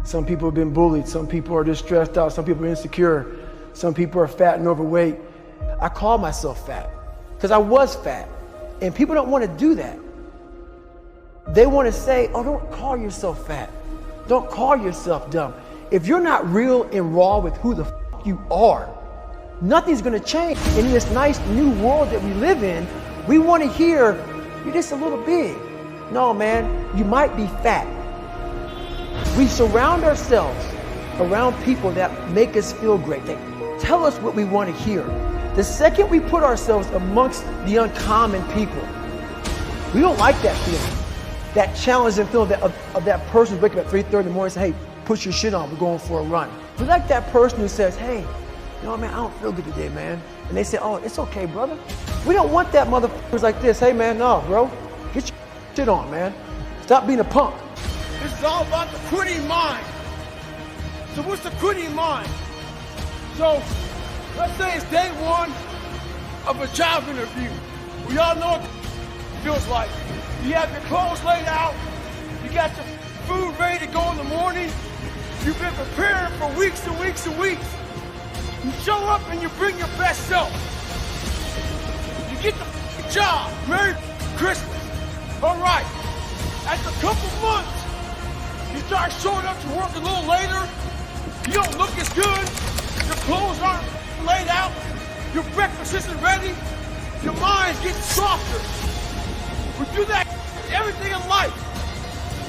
Some people have been bullied. Some people are just stressed out. Some people are insecure. Some people are fat and overweight. I call myself fat because I was fat. And people don't want to do that. They want to say, oh, don't call yourself fat. Don't call yourself dumb. If you're not real and raw with who the f you are, nothing's going to change. And in this nice new world that we live in, we want to hear, you're just a little big. No, man, you might be fat. We surround ourselves around people that make us feel great. They tell us what we want to hear. The second we put ourselves amongst the uncommon people, we don't like that feeling. That challenging feeling of that person waking up at 3:30 in the morning and say, hey, put your shit on, we're going for a run. We like that person who says, hey, you know what, man, I don't feel good today, man. And they say, oh, it's okay, brother. We don't want that motherfuckers like this. Hey, man, no, bro, get your shit on, man. Stop being a punk. This is all about the quitting mind. So what's the quitting mind? So let's say it's day one of a job interview. We all know what it feels like. You have your clothes laid out. You got your food ready to go in the morning. You've been preparing for weeks and weeks and weeks. You show up and you bring your best self. You get the job. Merry Christmas. All right. After a couple months, you start showing up to work a little later. You don't look as good. Your clothes aren't laid out. Your breakfast isn't ready. Your mind's getting softer. We do that everything in life.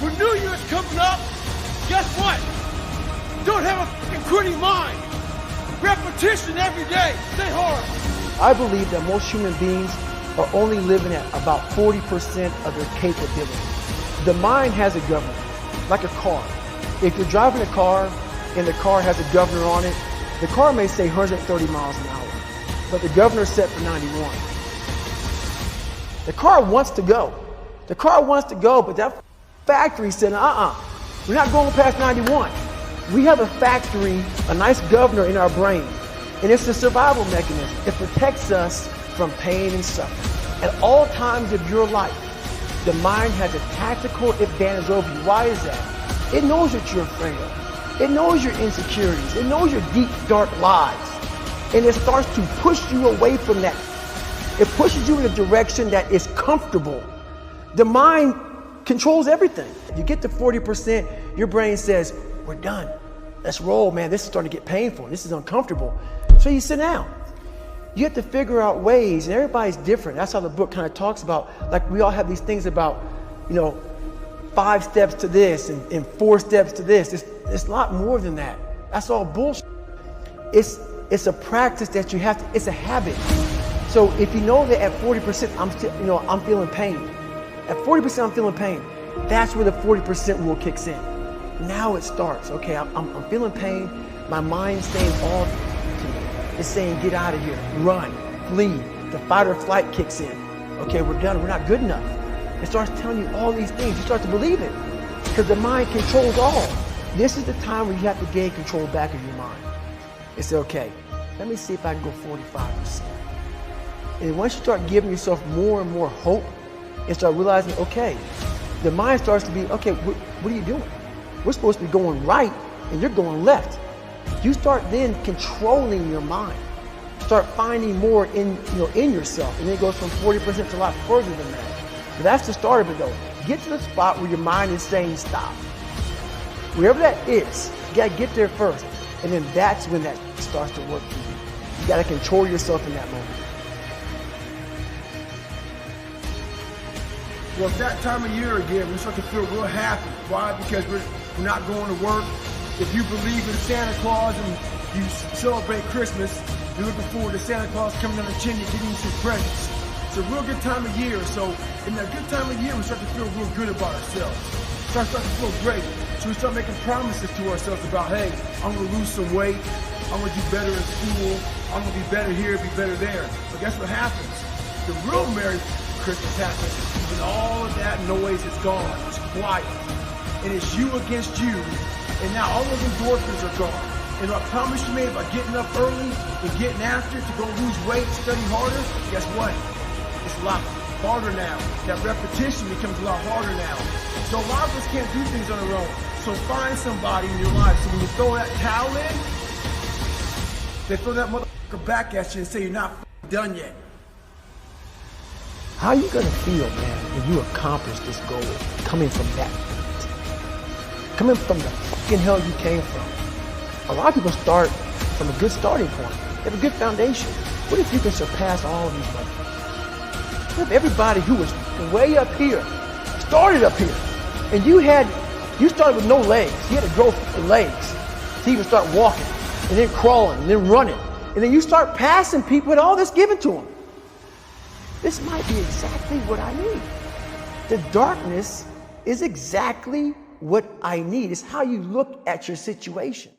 When New Year's coming up, guess what? Don't have a fucking quitting mind. Repetition every day. Stay hard. I believe that most human beings are only living at about 40% of their capability. The mind has a governor, like a car. If you're driving a car and the car has a governor on it, the car may say 130 miles an hour, but the governor's set for 91. The car wants to go. The car wants to go, but that factory said, we're not going past 91. We have a factory, a nice governor in our brain, and it's a survival mechanism. It protects us from pain and suffering. At all times of your life, the mind has a tactical advantage over you. Why is that? It knows what you're afraid of. It knows your insecurities. It knows your deep, dark lies. And it starts to push you away from that. It pushes you in a direction that is comfortable. The mind controls everything. You get to 40%, your brain says, we're done. Let's roll, man. This is starting to get painful. This is uncomfortable. So you sit down. You have to figure out ways, and everybody's different. That's how the book kind of talks about, like we all have these things about, 5 steps to this and 4 steps to this. It's a lot more than that. That's all bullshit. It's a practice that you have to, it's a habit. So if you know that at 40% I'm feeling pain. At 40% I'm feeling pain. That's where the 40% rule kicks in. Now it starts. Okay, I'm feeling pain. My mind's saying all to me. It's saying get out of here, run, flee. The fight or flight kicks in. Okay, we're done. We're not good enough. It starts telling you all these things. You start to believe it because the mind controls all. This is the time where you have to gain control back of your mind. It's okay. Let me see if I can go 45%. And once you start giving yourself more and more hope and start realizing, okay, the mind starts to be, okay, what are you doing? We're supposed to be going right and you're going left. You start then controlling your mind. Start finding more in yourself. And then it goes from 40% to a lot further than that. But that's the start of it though. Get to the spot where your mind is saying stop. Wherever that is, you gotta get there first. And then that's when that starts to work for you. You gotta control yourself in that moment. Well, it's that time of year again, we start to feel real happy. Why? Because we're not going to work. If you believe in Santa Claus and you celebrate Christmas, you're looking forward to Santa Claus coming down the chimney, giving you some presents. It's a real good time of year. So in that good time of year, we start to feel real good about ourselves. Start to feel great. So we start making promises to ourselves about, hey, I'm going to lose some weight. I'm going to do better in school. I'm going to be better here, be better there. But guess what happens? The real Merry Christmas happens when all of that noise is gone. It's quiet. And it's you against you. And now all those endorphins are gone. And I promise you, man, by getting up early and getting after it to go lose weight, study harder, guess what? It's a lot harder now. That repetition becomes a lot harder now. So a lot of us can't do things on our own. So find somebody in your life. So when you throw that towel in, they throw that motherfucker back at you and say you're not done yet. How you gonna feel, man, when you accomplish this goal coming from that point? Coming from the fucking hell you came from. A lot of people start from a good starting point. They have a good foundation. What if you can surpass all of these motherfuckers? What if everybody who was way up here started up here, and you started with no legs. You had to grow the legs to even start walking, and then crawling, and then running, and then you start passing people with all this given to them. This might be exactly what I need. The darkness is exactly what I need. It's how you look at your situation.